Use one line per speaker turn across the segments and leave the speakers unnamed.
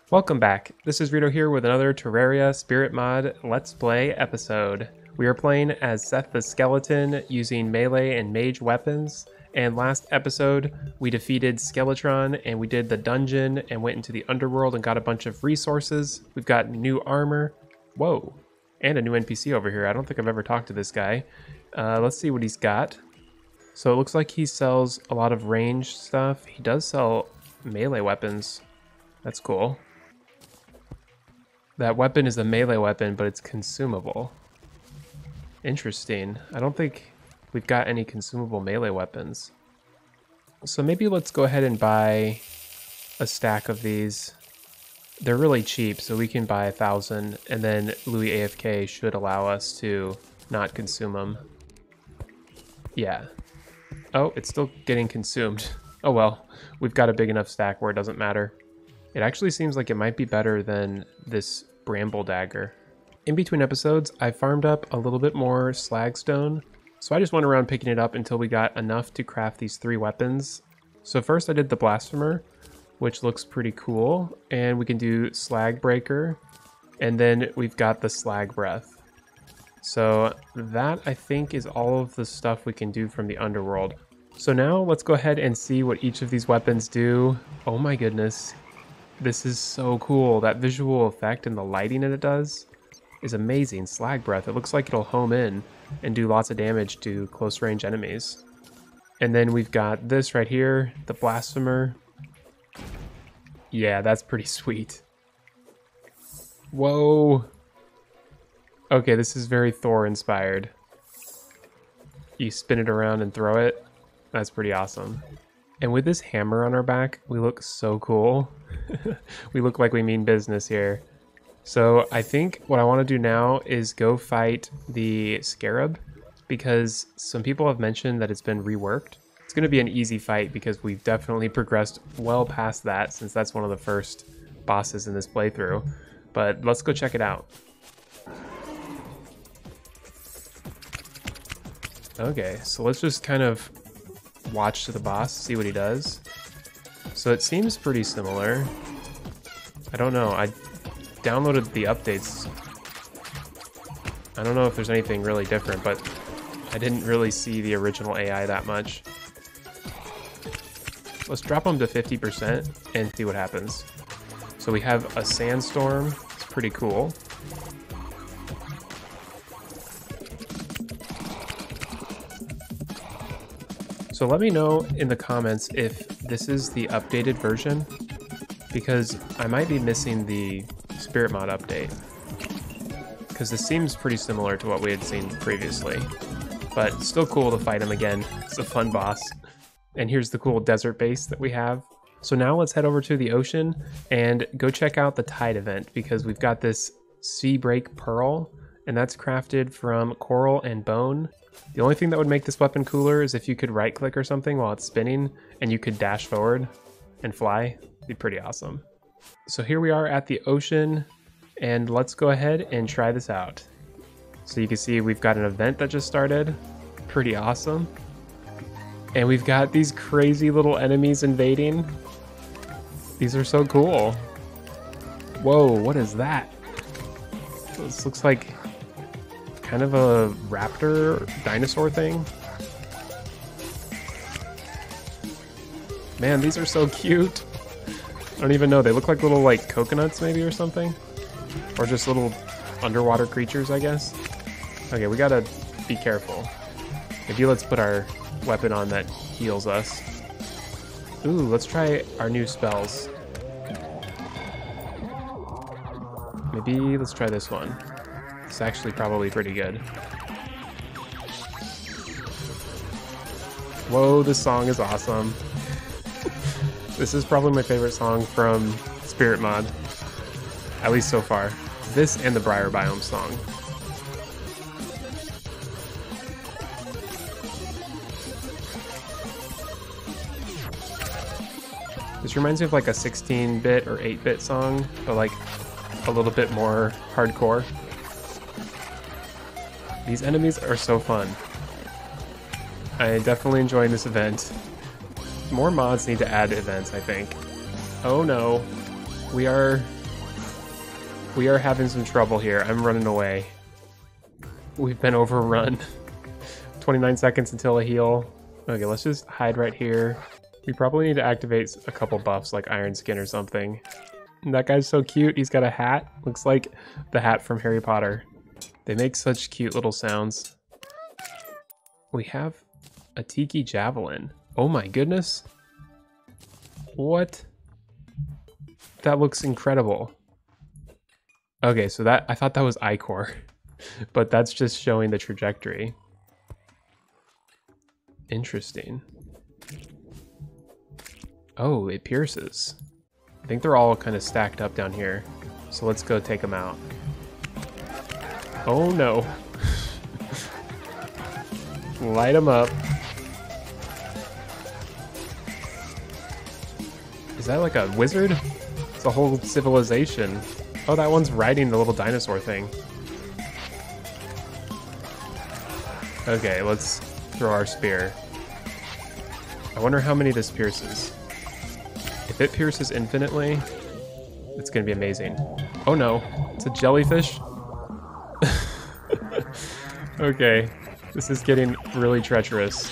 Welcome back. This is Rito here with another Terraria Spirit Mod Let's Play episode. We are playing as Seth the Skeleton using melee and mage weapons, and last episode we defeated Skeletron and we did the dungeon and went into the underworld and got a bunch of resources. We've got new armor. Whoa. And a new NPC over here. I don't think I've ever talked to this guy. Let's see what he's got. So it looks like he sells a lot of ranged stuff. He does sell melee weapons. That's cool. That weapon is a melee weapon, but it's consumable. Interesting. I don't think we've got any consumable melee weapons. So maybe let's go ahead and buy a stack of these. They're really cheap, so we can buy 1,000, and then Luiafk should allow us to not consume them. Yeah. Oh, it's still getting consumed. Oh well, we've got a big enough stack where it doesn't matter. It actually seems like it might be better than this bramble dagger. In between episodes, I farmed up a little bit more slag stone, so I just went around picking it up until we got enough to craft these 3 weapons. So first I did the Blasphemer, which looks pretty cool, and we can do Slag Breaker, and then we've got the Slag Breath. So that, I think, is all of the stuff we can do from the underworld. So now let's go ahead and see what each of these weapons do. Oh my goodness. This is so cool. That visual effect and the lighting that it does is amazing. Slag Breath. It looks like it'll home in and do lots of damage to close range enemies. And then we've got this right here, the Blasphemer. Yeah, that's pretty sweet. Whoa. Okay, this is very Thor inspired. You spin it around and throw it. That's pretty awesome. And with this hammer on our back, we look so cool. We look like we mean business here. So I think what I want to do now is go fight the Scarab, because some people have mentioned that it's been reworked. It's going to be an easy fight because we've definitely progressed well past that, since that's one of the first bosses in this playthrough. But let's go check it out. Okay, so let's just kind of watch to the boss, see what he does. So it seems pretty similar. I don't know, I downloaded the updates. I don't know if there's anything really different, but I didn't really see the original AI that much. Let's drop them to 50% and see what happens. So we have a sandstorm, it's pretty cool. So let me know in the comments if this is the updated version, because I might be missing the Spirit Mod update, because this seems pretty similar to what we had seen previously, but still cool to fight him again. It's a fun boss. And here's the cool desert base that we have. So now let's head over to the ocean and go check out the tide event, because we've got this Sea Break Pearl, and that's crafted from coral and bone. The only thing that would make this weapon cooler is if you could right click or something while it's spinning and you could dash forward and fly. It'd be pretty awesome. So here we are at the ocean, and let's go ahead and try this out. So you can see we've got an event that just started. Pretty awesome. And we've got these crazy little enemies invading. These are so cool. Whoa, what is that? This looks like kind of a raptor dinosaur thing. Man, these are so cute. I don't even know. They look like little like coconuts maybe or something. Or just little underwater creatures, I guess. Okay, we gotta be careful. Maybe let's put our weapon on that heals us. Ooh, let's try our new spells. Maybe let's try this one. It's actually probably pretty good. Whoa, this song is awesome. This is probably my favorite song from Spirit Mod, at least so far. This and the Briar Biome song. This reminds me of like a 16-bit or 8-bit song, but like a little bit more hardcore. These enemies are so fun. I definitely enjoying this event. More mods need to add events, I think. Oh no. We are We are having some trouble here. I'm running away. We've been overrun. 29 seconds until a heal. Okay, let's just hide right here. We probably need to activate a couple buffs like Iron Skin or something. And that guy's so cute. He's got a hat. Looks like the hat from Harry Potter. They make such cute little sounds. We have a Tiki Javelin. Oh my goodness. What? That looks incredible. Okay, so that I thought that was Ichor, but that's just showing the trajectory. Interesting. Oh, it pierces. I think they're all kind of stacked up down here. So let's go take them out. Oh no. Light them up. Is that like a wizard? It's a whole civilization. Oh, that one's riding the little dinosaur thing. Okay, let's throw our spear. I wonder how many this pierces. If it pierces infinitely, it's gonna be amazing. Oh no, it's a jellyfish? Okay, this is getting really treacherous.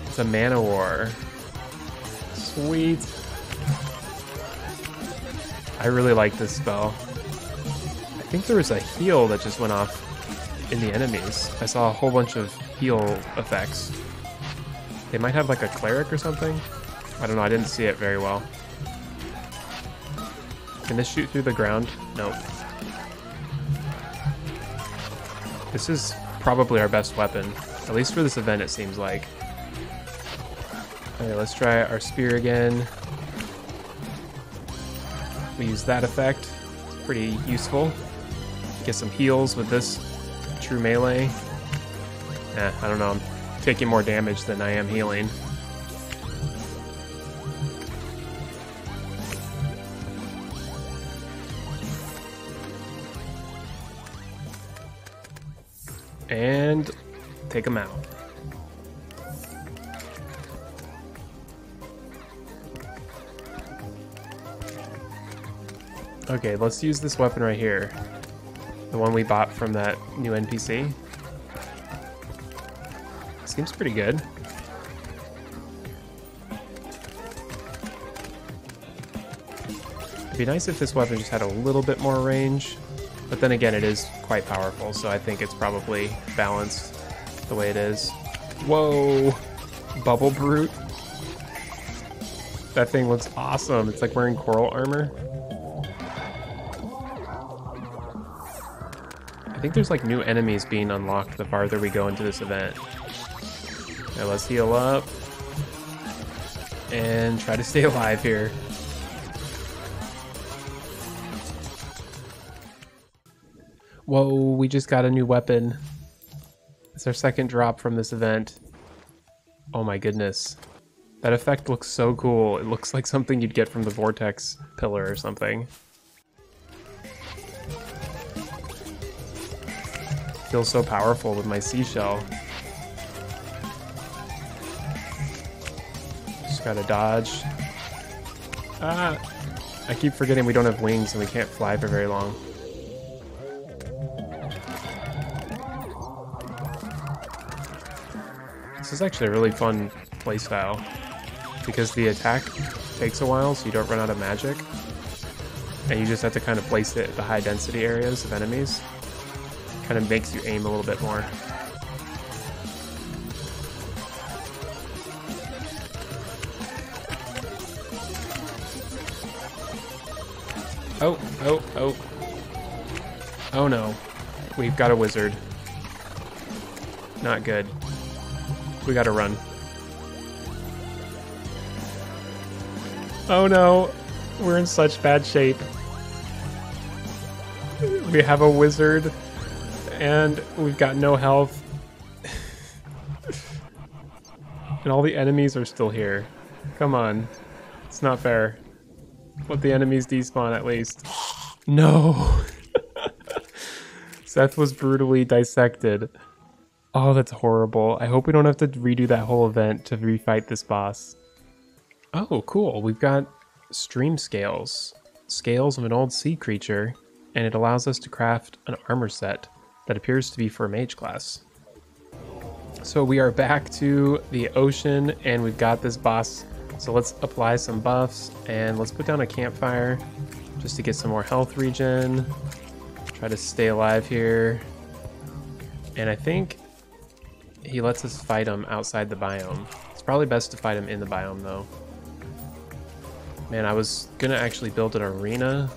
It's a mana war. Sweet. I really like this spell. I think there was a heal that just went off in the enemies. I saw a whole bunch of heal effects. They might have like a cleric or something. I don't know, I didn't see it very well. Can this shoot through the ground? Nope. This is probably our best weapon. At least for this event it seems like. Okay, let's try our spear again. We use that effect. It's pretty useful. Get some heals with this true melee. I don't know. I'm taking more damage than I am healing. And take them out. Okay, let's use this weapon right here. The one we bought from that new NPC. Seems pretty good. It'd be nice if this weapon just had a little bit more range, but then again, it is quite powerful, so I think it's probably balanced the way it is. Whoa! Bubble Brute. That thing looks awesome. It's like wearing coral armor. I think there's like new enemies being unlocked the farther we go into this event. Now let's heal up and try to stay alive here. Whoa, we just got a new weapon. It's our second drop from this event. Oh my goodness. That effect looks so cool. It looks like something you'd get from the Vortex pillar or something. Feels so powerful with my seashell. Just gotta dodge. Ah! I keep forgetting we don't have wings and we can't fly for very long. This is actually a really fun playstyle because the attack takes a while, so you don't run out of magic. And you just have to kind of place it at the high density areas of enemies. Kind of makes you aim a little bit more. Oh, oh, oh. Oh no. We've got a wizard. Not good. We gotta run. Oh no. We're in such bad shape. We have a wizard. And we've got no health. And all the enemies are still here. Come on. It's not fair. Let the enemies despawn at least. No! Seth was brutally dissected. Oh, that's horrible. I hope we don't have to redo that whole event to refight this boss. Oh, cool. We've got stream scales. Scales of an old sea creature, and it allows us to craft an armor set that appears to be for mage class. So we are back to the ocean, and we've got this boss. So let's apply some buffs, and let's put down a campfire just to get some more health regen. Try to stay alive here. And I think he lets us fight him outside the biome. It's probably best to fight him in the biome though. Man, I was gonna actually build an arena,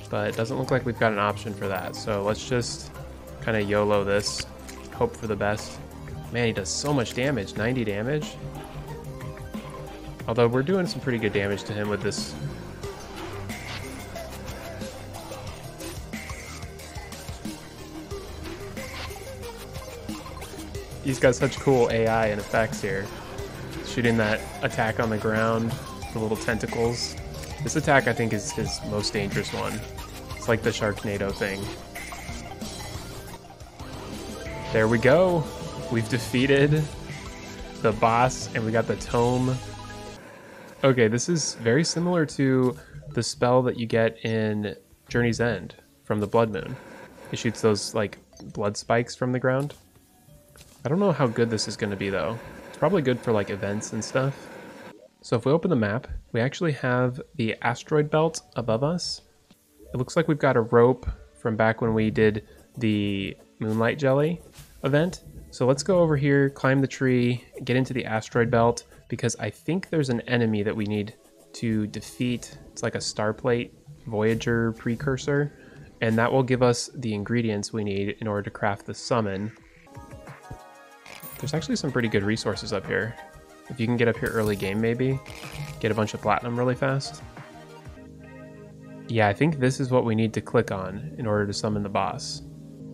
but it doesn't look like we've got an option for that. So let's just kind of YOLO this, hope for the best. Man, he does so much damage, 90 damage. Although we're doing some pretty good damage to him with this. He's got such cool AI and effects here. Shooting that attack on the ground, the little tentacles. This attack I think is his most dangerous one. It's like the Sharknado thing. There we go. We've defeated the boss and we got the tome. Okay, this is very similar to the spell that you get in Journey's End from the Blood Moon. It shoots those like blood spikes from the ground. I don't know how good this is going to be though. It's probably good for like events and stuff. So if we open the map, we actually have the asteroid belt above us. It looks like we've got a rope from back when we did the Moonlight Jelly event. So let's go over here, climb the tree, get into the asteroid belt, because I think there's an enemy that we need to defeat. It's like a Starplate Voyager precursor, and that will give us the ingredients we need in order to craft the summon. There's actually some pretty good resources up here. If you can get up here early game maybe, get a bunch of platinum really fast. Yeah, I think this is what we need to click on in order to summon the boss.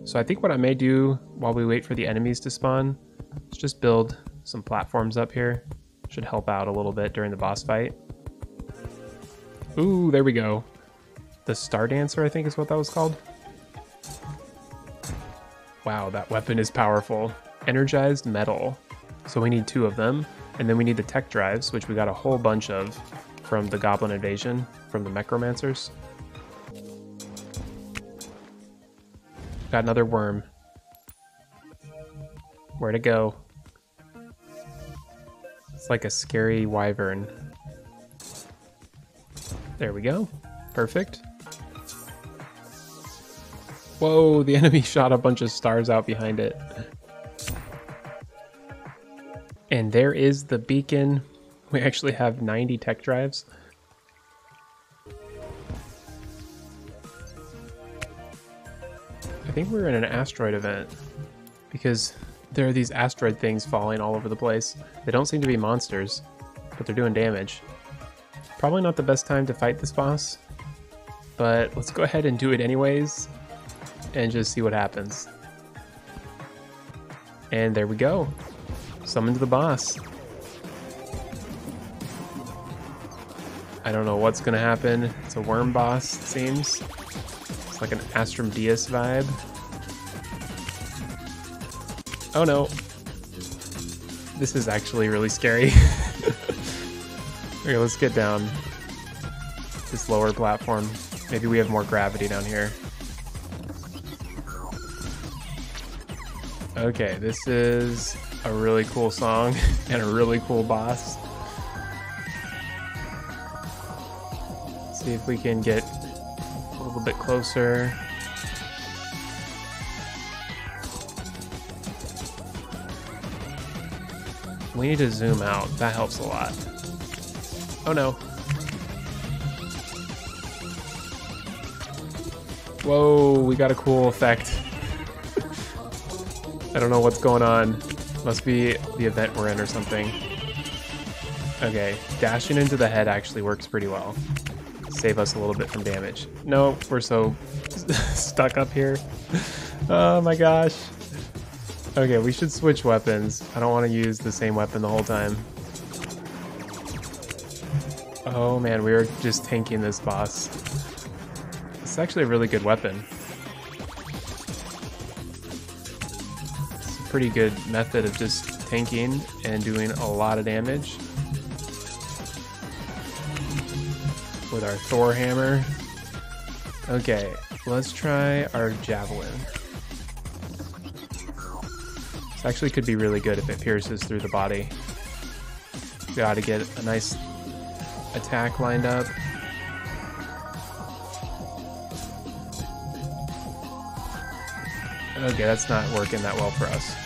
So I think what I may do while we wait for the enemies to spawn is just build some platforms up here. Should help out a little bit during the boss fight. Ooh, there we go. The Star Dancer, I think is what that was called. Wow, that weapon is powerful. Energized metal. So we need 2 of them. And then we need the tech drives, which we got a whole bunch of from the Goblin Invasion, from the Necromancers. Got another worm. Where'd it go? It's like a scary wyvern. There we go. Perfect. Whoa, the enemy shot a bunch of stars out behind it. And there is the beacon. We actually have 90 tech drives. I think we're in an asteroid event because there are these asteroid things falling all over the place. They don't seem to be monsters, but they're doing damage. Probably not the best time to fight this boss, but let's go ahead and do it anyways and just see what happens. And there we go. Summon to the boss. I don't know what's gonna happen. It's a worm boss, it seems. It's like an Astrolyte vibe. Oh no. This is actually really scary. Okay, let's get down this lower platform. Maybe we have more gravity down here. Okay, this is a really cool song and a really cool boss. Let's see if we can get a little bit closer. We need to zoom out. That helps a lot. Oh no. Whoa, we got a cool effect. I don't know what's going on. Must be the event we're in or something. Okay, dashing into the head actually works pretty well. Save us a little bit from damage. No, we're so stuck up here. Oh my gosh. Okay, we should switch weapons. I don't want to use the same weapon the whole time. Oh man, we are just tanking this boss. It's actually a really good weapon. pretty good method of just tanking and doing a lot of damage with our Thor hammer. Okay, let's try our javelin. This actually could be really good if it pierces through the body. Gotta get a nice attack lined up. Okay, that's not working that well for us.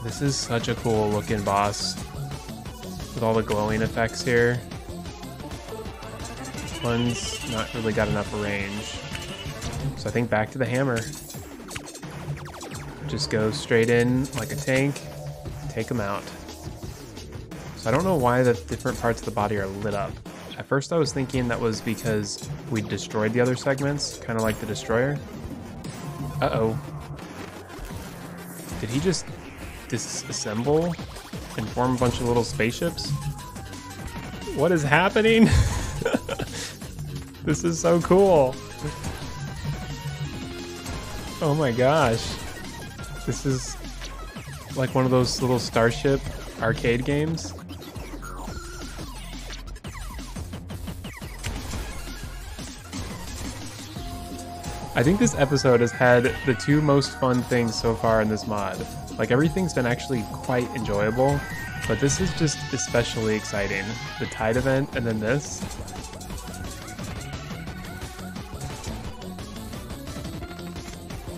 This is such a cool looking boss with all the glowing effects here. This one's not really got enough range. So I think back to the hammer. Just go straight in like a tank, take them out. So I don't know why the different parts of the body are lit up. At first I was thinking that was because we destroyed the other segments, kind of like the destroyer. Uh-oh. Did he just disassemble and form a bunch of little spaceships? What is happening? This is so cool. Oh my gosh. This is like one of those little Starship arcade games. I think this episode has had the two most fun things so far in this mod. Like, everything's been actually quite enjoyable, but this is just especially exciting. The Tide event and then this.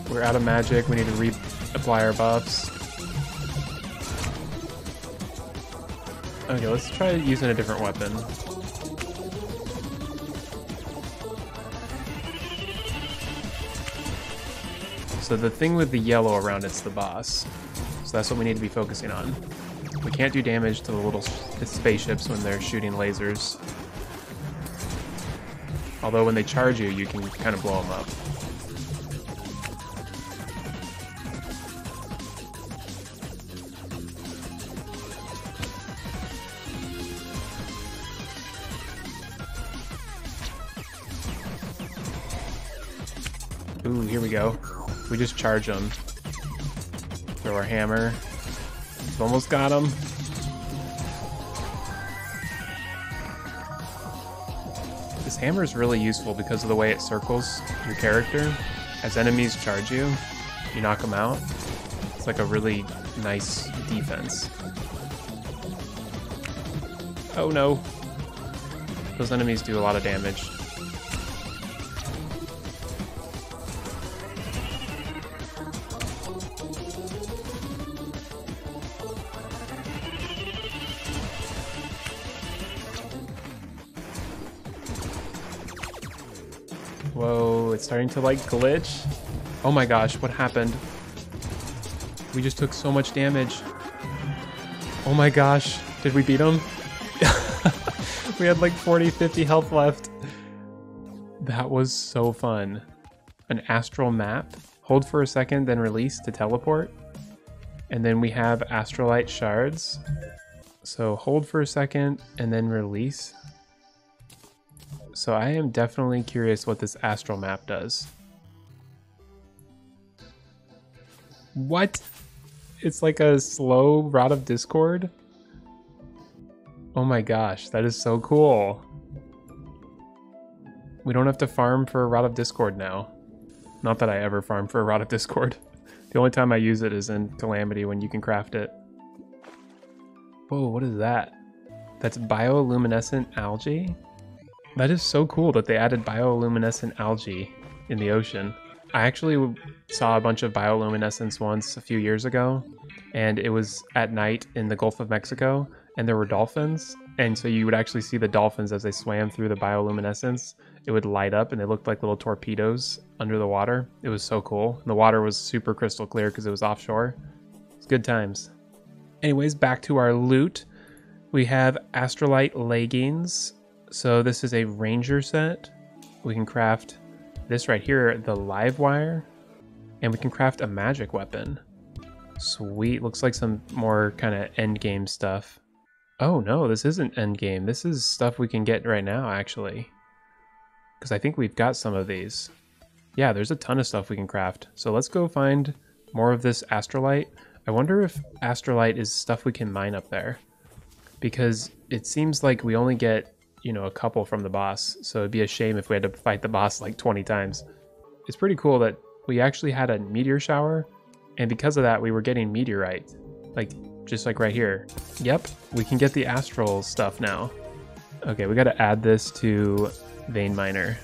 We're out of magic, we need to reapply our buffs. Okay, let's try using a different weapon. So the thing with the yellow around it's the boss. So that's what we need to be focusing on. We can't do damage to the little spaceships when they're shooting lasers. Although when they charge you, you can kind of blow them up. Ooh, here we go. We just charge them. Throw our hammer. We've almost got him. This hammer is really useful because of the way it circles your character. As enemies charge you, you knock them out. It's like a really nice defense. Oh no. Those enemies do a lot of damage. Whoa, it's starting to like glitch. Oh my gosh, what happened? We just took so much damage. Oh my gosh, did we beat him? We had like 40, 50 health left. That was so fun. An astral map. Hold for a second, then release to teleport. And then we have Astrolite shards. So hold for a second and then release. So I am definitely curious what this astral map does. What? It's like a slow Rod of Discord? Oh my gosh, that is so cool. We don't have to farm for a Rod of Discord now. Not that I ever farm for a Rod of Discord. The only time I use it is in Calamity when you can craft it. Whoa, what is that? That's Bioluminescent Algae? That is so cool that they added bioluminescent algae in the ocean. I actually saw a bunch of bioluminescence once a few years ago, and it was at night in the Gulf of Mexico, and there were dolphins, and so you would actually see the dolphins as they swam through the bioluminescence. It would light up, and they looked like little torpedoes under the water. It was so cool. And the water was super crystal clear because it was offshore. It's good times. Anyways, back to our loot. We have Astrolite Leggings. So this is a ranger set. We can craft this right here, the live wire, and we can craft a magic weapon. Sweet, looks like some more kind of end game stuff. Oh no, this isn't end game. This is stuff we can get right now actually. Because I think we've got some of these. Yeah, there's a ton of stuff we can craft. So let's go find More of this Astrolite. I wonder if Astrolite is stuff we can mine up there, because it seems like we only get, you know, a couple from the boss, so it'd be a shame if we had to fight the boss like 20 times. It's pretty cool that we actually had a meteor shower, and because of that we were getting meteorite, like just like right here. Yep, we can get the astral stuff now. Okay, we got to add this to Vein Miner.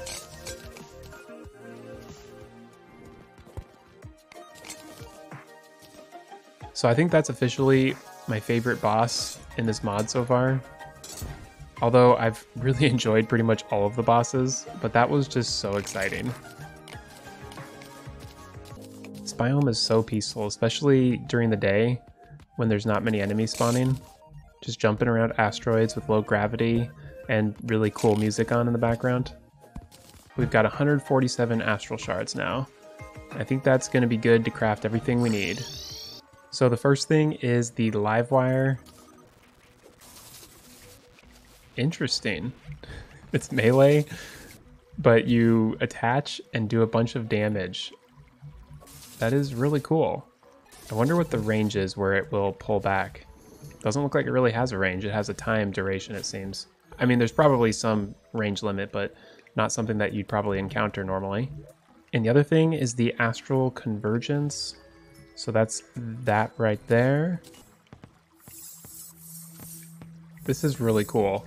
So I think that's officially my favorite boss in this mod so far. Although I've really enjoyed pretty much all of the bosses, but that was just so exciting. This biome is so peaceful, especially during the day when there's not many enemies spawning. Just jumping around asteroids with low gravity and really cool music on in the background. We've got 147 astral shards now. I think that's going to be good to craft everything we need. So the first thing is the live wire. Interesting. It's melee, but you attach and do a bunch of damage. That is really cool. I wonder what the range is where it will pull back. Doesn't look like it really has a range. It has a time duration, it seems. I mean, there's probably some range limit, but not something that you'd probably encounter normally. And the other thing is the astral convergence. So that's that right there. This is really cool.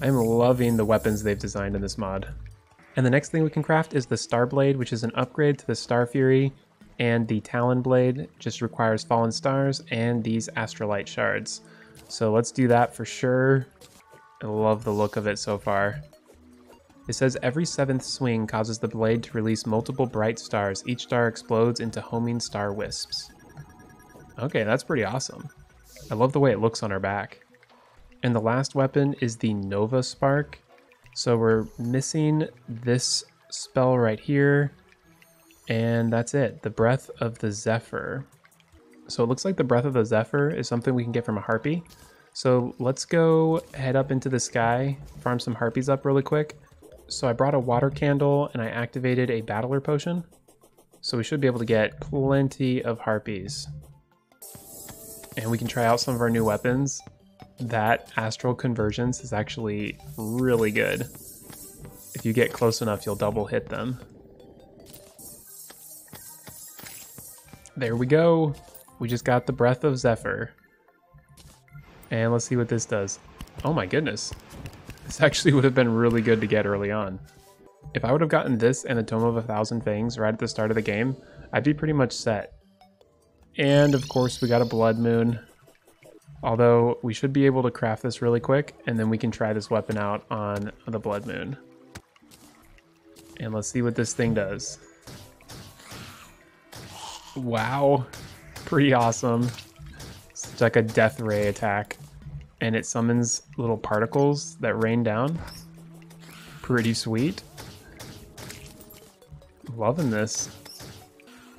I'm loving the weapons they've designed in this mod. And the next thing we can craft is the Star Blade, which is an upgrade to the Star Fury, and the Talon Blade just requires fallen stars and these Astrolite shards. So let's do that for sure. I love the look of it so far. It says every 7th swing causes the blade to release multiple bright stars. Each star explodes into homing star wisps. Okay, that's pretty awesome. I love the way it looks on our back. And the last weapon is the Nova Spark. So we're missing this spell right here. And that's it, the Breath of the Zephyr. So it looks like the Breath of the Zephyr is something we can get from a harpy. So let's go head up into the sky, farm some harpies up really quick. So I brought a water candle and I activated a battler potion. So we should be able to get plenty of harpies. And we can try out some of our new weapons. That astral convergence is actually really good. If you get close enough, you'll double hit them. There we go. We just got the Breath of Zephyr. And let's see what this does. Oh my goodness. This actually would have been really good to get early on. If I would have gotten this and the Tome of 1,000 Fangs right at the start of the game, I'd be pretty much set. And of course we got a Blood Moon. Although we should be able to craft this really quick and then we can try this weapon out on the Blood Moon. And let's see what this thing does. Wow, pretty awesome. It's like a death ray attack. And it summons little particles that rain down. Pretty sweet. Loving this.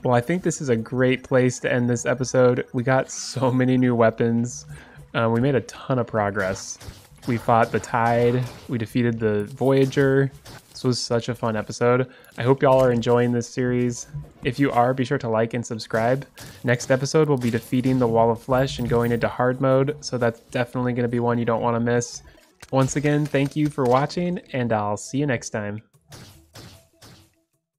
Well, I think this is a great place to end this episode. We got so many new weapons. We made a ton of progress. We fought the Tide. We defeated the Voyager. This was such a fun episode. I hope y'all are enjoying this series. If you are, be sure to like and subscribe. Next episode, we'll be defeating the Wall of Flesh and going into hard mode, so that's definitely going to be one you don't want to miss. Once again, thank you for watching, and I'll see you next time.